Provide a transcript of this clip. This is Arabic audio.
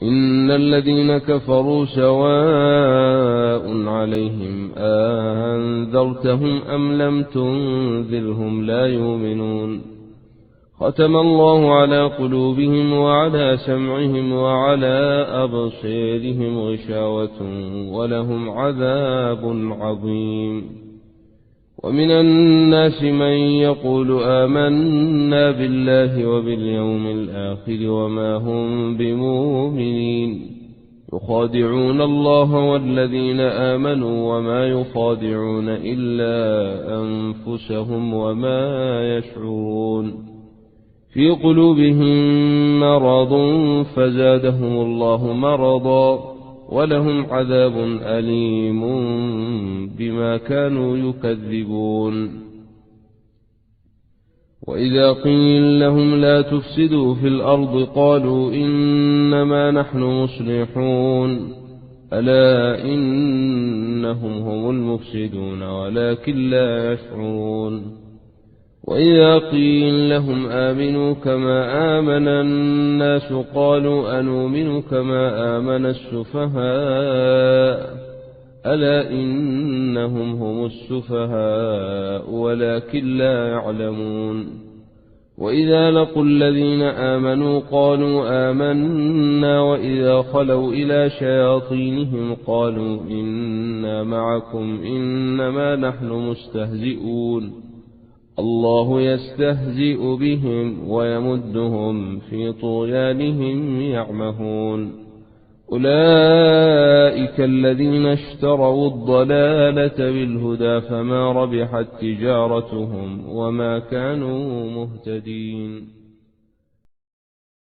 إن الذين كفروا سواء عليهم أنذرتهم أم لم تنذرهم لا يؤمنون ختم الله على قلوبهم وعلى سمعهم وعلى أبصيرهم غشاوة ولهم عذاب عظيم ومن الناس من يقول آمنا بالله وباليوم الآخر وما هم بمؤمنين يخادعون الله والذين آمنوا وما يخادعون إلا أنفسهم وما يشعرون في قلوبهم مرض فزادهم الله مرضا ولهم عذاب أليم بما كانوا يكذبون وإذا قيل لهم لا تفسدوا في الأرض قالوا إنما نحن مصلحون ألا إنهم هم المفسدون ولكن لا يشعرون وإذا قيل لهم آمنوا كما آمن الناس قالوا أنؤمن كما آمن السفهاء ألا إنهم هم السفهاء ولكن لا يعلمون وإذا لقوا الذين آمنوا قالوا آمنا وإذا خلوا إلى شياطينهم قالوا إنا معكم إنما نحن مستهزئون الله يستهزئ بهم ويمدهم في طغيانهم يعمهون أولئك الذين اشتروا الضلالة بالهدى فما ربحت تجارتهم وما كانوا مهتدين.